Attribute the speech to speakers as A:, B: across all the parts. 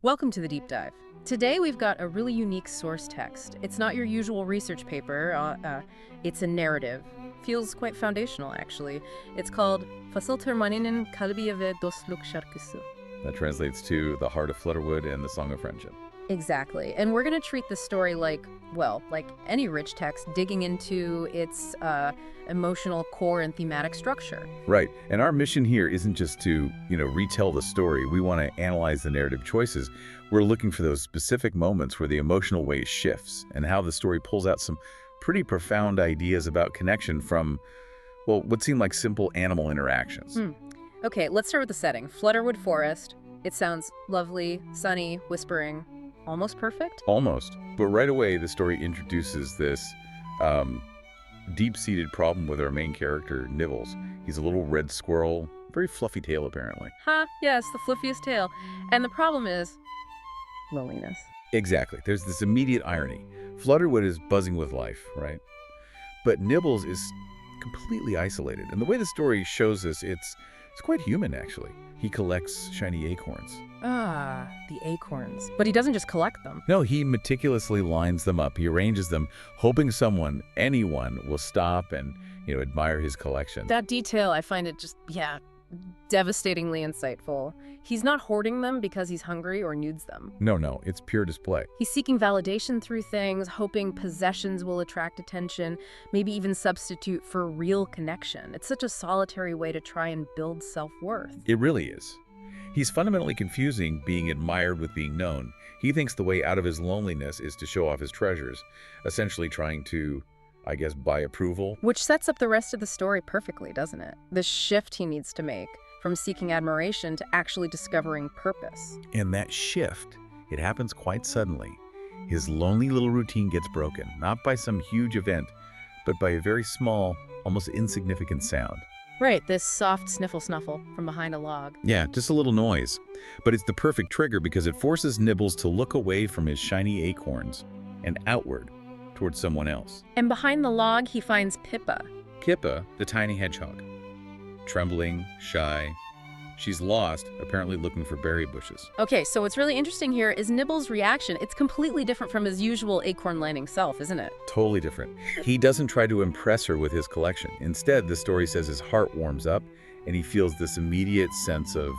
A: Welcome to the deep dive. Today we've got a really unique source text. It's not your usual research paper, it's a narrative. Feels quite foundational, actually. It's called Fasıltırmanının kalbi ve dostluk şarkısı.
B: That translates to The Heart of Flutterwood and the Song of Friendship.
A: Exactly. And we're going to treat this story like any rich text, digging into its emotional core and thematic structure.
B: Right. And our mission here isn't just to, retell the story. We want to analyze the narrative choices. We're looking for those specific moments where the emotional weight shifts and how the story pulls out some pretty profound ideas about connection from, what seem like simple animal interactions.
A: Okay, let's start with the setting. Flutterwood Forest. It sounds lovely, sunny, whispering. Almost perfect?
B: Almost. But right away, the story introduces this deep-seated problem with our main character, Nibbles. He's a little red squirrel, very fluffy tail, apparently.
A: Yes, the fluffiest tail. And the problem is loneliness.
B: Exactly. There's this immediate irony. Flutterwood is buzzing with life, right? But Nibbles is completely isolated. And the way the story shows us, it's quite human, actually. He collects shiny acorns.
A: The acorns. But he doesn't just collect them.
B: No, he meticulously lines them up. He arranges them, hoping anyone will stop and, admire his collection.
A: That detail, I find it just, devastatingly insightful. He's not hoarding them because he's hungry or needs them.
B: No, it's pure display.
A: He's seeking validation through things, hoping possessions will attract attention, maybe even substitute for real connection. It's such a solitary way to try and build self-worth.
B: It really is. He's fundamentally confusing being admired with being known. He thinks the way out of his loneliness is to show off his treasures, essentially trying to, buy approval.
A: Which sets up the rest of the story perfectly, doesn't it? The shift he needs to make from seeking admiration to actually discovering purpose.
B: And that shift, it happens quite suddenly. His lonely little routine gets broken, not by some huge event, but by a very small, almost insignificant sound.
A: Right, this soft sniffle-snuffle from behind a log.
B: Yeah, just a little noise. But it's the perfect trigger because it forces Nibbles to look away from his shiny acorns and outward towards someone else.
A: And behind the log, he finds Pippa.
B: Pippa, the tiny hedgehog. Trembling, shy. She's lost, apparently looking for berry bushes.
A: Okay, so what's really interesting here is Nibbles' reaction. It's completely different from his usual acorn-landing self, isn't it?
B: Totally different. He doesn't try to impress her with his collection. Instead, the story says his heart warms up and he feels this immediate sense of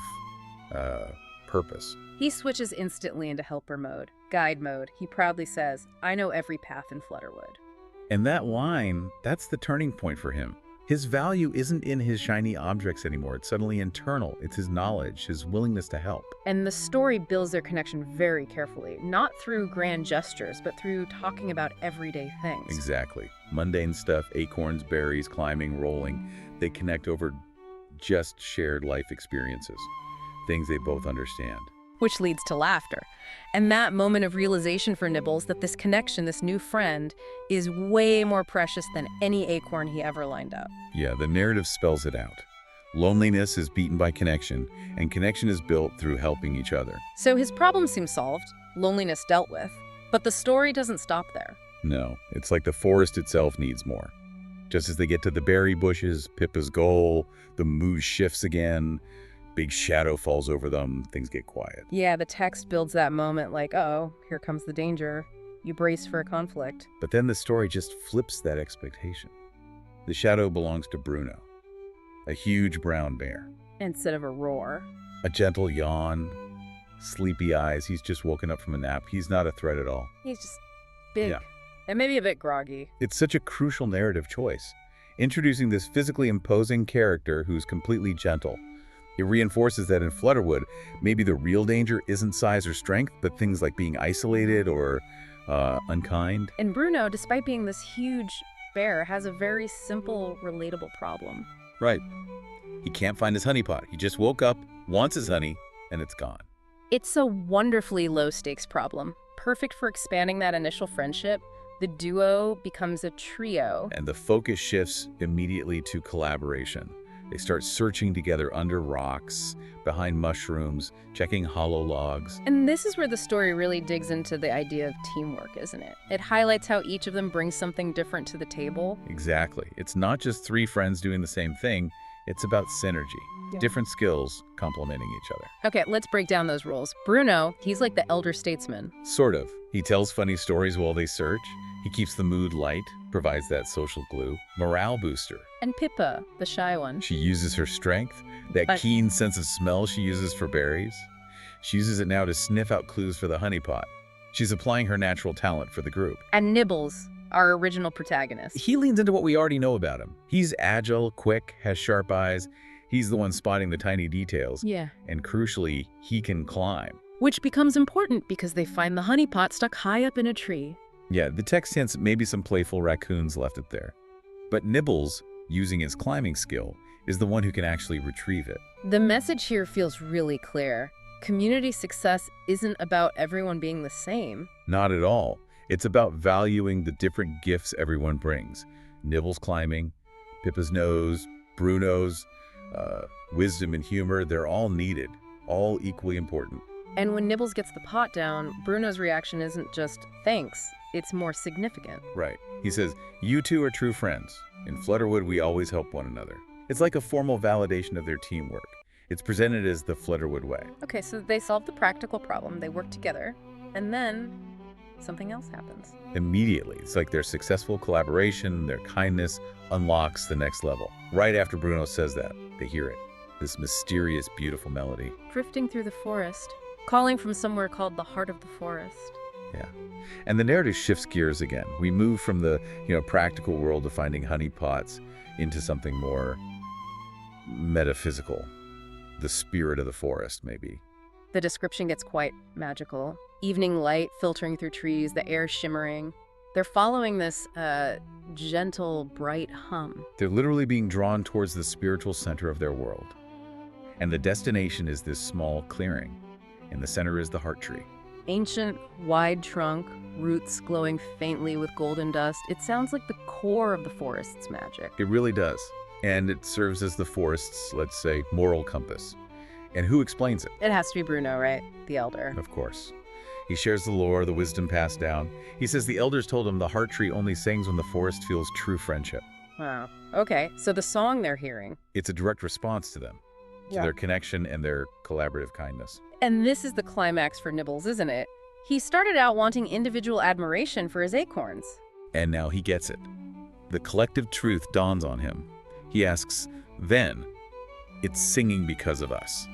B: purpose.
A: He switches instantly into helper mode, guide mode. He proudly says, "I know every path in Flutterwood."
B: And that line, that's the turning point for him. His value isn't in his shiny objects anymore. It's suddenly internal. It's his knowledge, his willingness to help.
A: And the story builds their connection very carefully, not through grand gestures, but through talking about everyday things.
B: Exactly. Mundane stuff, acorns, berries, climbing, rolling. They connect over just shared life experiences, things they both understand.
A: Which leads to laughter. And that moment of realization for Nibbles that this connection, this new friend, is way more precious than any acorn he ever lined up.
B: Yeah, the narrative spells it out. Loneliness is beaten by connection, and connection is built through helping each other.
A: So his problem seems solved, loneliness dealt with, but the story doesn't stop there.
B: No, it's like the forest itself needs more. Just as they get to the berry bushes, Pippa's goal, the mood shifts again. Big shadow falls over them, things get quiet.
A: Yeah, the text builds that moment like, uh-oh, here comes the danger. You brace for a conflict.
B: But then the story just flips that expectation. The shadow belongs to Bruno, a huge brown bear.
A: Instead of a roar.
B: A gentle yawn, sleepy eyes. He's just woken up from a nap. He's not a threat at all.
A: He's just big.
B: Yeah.
A: And maybe a bit groggy.
B: It's such a crucial narrative choice, introducing this physically imposing character who's completely gentle. It reinforces that in Flutterwood, maybe the real danger isn't size or strength, but things like being isolated or unkind.
A: And Bruno, despite being this huge bear, has a very simple, relatable problem.
B: Right. He can't find his honey pot. He just woke up, wants his honey, and it's gone.
A: It's a wonderfully low-stakes problem, perfect for expanding that initial friendship. The duo becomes a trio.
B: And the focus shifts immediately to collaboration. They start searching together under rocks, behind mushrooms, checking hollow logs.
A: And this is where the story really digs into the idea of teamwork, isn't it? It highlights how each of them brings something different to the table.
B: Exactly. It's not just three friends doing the same thing. It's about synergy.
A: Yeah.
B: Different skills complementing each other.
A: Okay, let's break down those roles. Bruno, he's like the elder statesman.
B: Sort of. He tells funny stories while they search. He keeps the mood light, provides that social glue. Morale booster.
A: And Pippa, the shy one.
B: She uses her strength, that keen sense of smell she uses for berries. She uses it now to sniff out clues for the honeypot. She's applying her natural talent for the group.
A: And Nibbles, our original protagonist.
B: He leans into what we already know about him. He's agile, quick, has sharp eyes. He's the one spotting the tiny details.
A: Yeah.
B: And crucially, he can climb.
A: Which becomes important because they find the honeypot stuck high up in a tree.
B: Yeah, the text hints maybe some playful raccoons left it there. But Nibbles, using his climbing skill, is the one who can actually retrieve it.
A: The message here feels really clear. Community success isn't about everyone being the same.
B: Not at all. It's about valuing the different gifts everyone brings. Nibbles climbing, Pippa's nose, Bruno's wisdom and humor, they're all needed, all equally important.
A: And when Nibbles gets the pot down, Bruno's reaction isn't just thanks, it's more significant.
B: Right. He says, "You two are true friends. In Flutterwood, we always help one another." It's like a formal validation of their teamwork. It's presented as the Flutterwood way.
A: Okay, so they solve the practical problem, they work together, and then something else happens.
B: Immediately, it's like their successful collaboration, their kindness unlocks the next level. Right after Bruno says that, they hear it. This mysterious, beautiful melody.
A: Drifting through the forest, calling from somewhere called the heart of the forest.
B: Yeah. And the narrative shifts gears again. We move from the, practical world of finding honey pots into something more metaphysical. The spirit of the forest, maybe.
A: The description gets quite magical. Evening light filtering through trees, the air shimmering. They're following this gentle, bright hum.
B: They're literally being drawn towards the spiritual center of their world. And the destination is this small clearing. In the center is the heart tree.
A: Ancient, wide trunk, roots glowing faintly with golden dust. It sounds like the core of the forest's magic.
B: It really does. And it serves as the forest's, let's say, moral compass. And who explains it?
A: It has to be Bruno, right? The elder.
B: Of course. He shares the lore, the wisdom passed down. He says the elders told him the heart tree only sings when the forest feels true friendship.
A: Wow. Okay, so the song they're hearing.
B: It's a direct response to them, to their connection and their collaborative kindness.
A: And this is the climax for Nibbles, isn't it? He started out wanting individual admiration for his acorns.
B: And now he gets it. The collective truth dawns on him. He asks, then, it's singing because of us.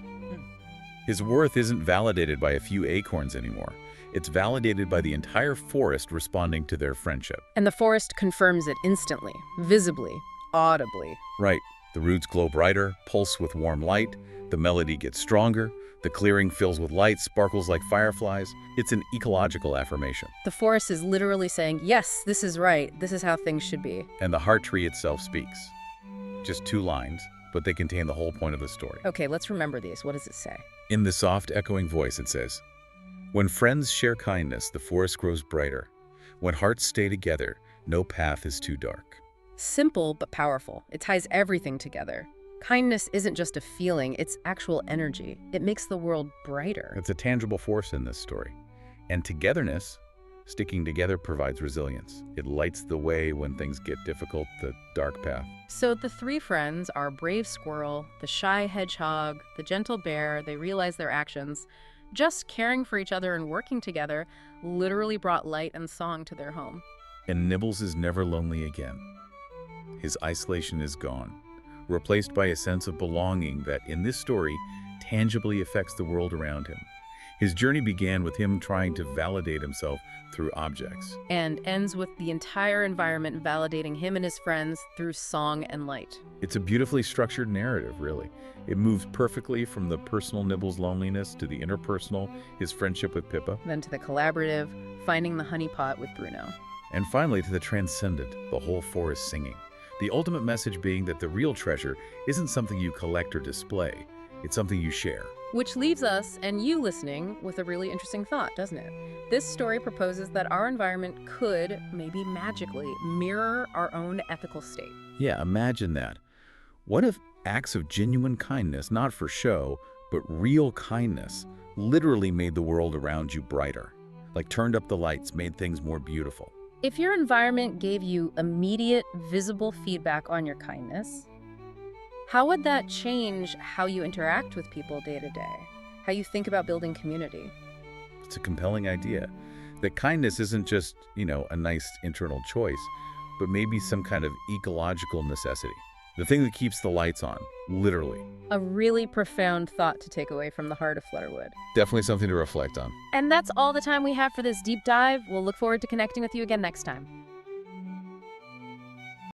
B: His worth isn't validated by a few acorns anymore. It's validated by the entire forest responding to their friendship.
A: And the forest confirms it instantly, visibly, audibly.
B: Right. The roots glow brighter, pulse with warm light. The melody gets stronger. The clearing fills with light, sparkles like fireflies. It's an ecological affirmation.
A: The forest is literally saying, yes, this is right. This is how things should be.
B: And the heart tree itself speaks. Just 2 lines, but they contain the whole point of the story.
A: Okay, let's remember these. What does it say?
B: In the soft, echoing voice, it says, "When friends share kindness, the forest grows brighter. When hearts stay together, no path is too dark."
A: Simple but powerful. It ties everything together. Kindness isn't just a feeling, it's actual energy. It makes the world brighter.
B: It's a tangible force in this story. And togetherness, sticking together, provides resilience. It lights the way when things get difficult, the dark path.
A: So the 3 friends are brave squirrel, the shy hedgehog, the gentle bear. They realize their actions. Just caring for each other and working together literally brought light and song to their home.
B: And Nibbles is never lonely again. His isolation is gone, replaced by a sense of belonging that, in this story, tangibly affects the world around him. His journey began with him trying to validate himself through objects.
A: And ends with the entire environment validating him and his friends through song and light.
B: It's a beautifully structured narrative, really. It moves perfectly from the personal Nibbles' loneliness to the interpersonal, his friendship with Pippa.
A: Then to the collaborative, finding the honeypot with Bruno.
B: And finally to the transcendent, the whole forest singing. The ultimate message being that the real treasure isn't something you collect or display. It's something you share.
A: Which leaves us, and you listening, with a really interesting thought, doesn't it? This story proposes that our environment could, maybe magically, mirror our own ethical state.
B: Yeah, imagine that. What if acts of genuine kindness, not for show, but real kindness, literally made the world around you brighter? Like turned up the lights, made things more beautiful.
A: If your environment gave you immediate, visible feedback on your kindness, How would that change how you interact with people day to day? How you think about building community?
B: It's a compelling idea that kindness isn't just, a nice internal choice, but maybe some kind of ecological necessity. The thing that keeps the lights on, literally.
A: A really profound thought to take away from the heart of Flutterwood.
B: Definitely something to reflect on.
A: And that's all the time we have for this deep dive. We'll look forward to connecting with you again next time.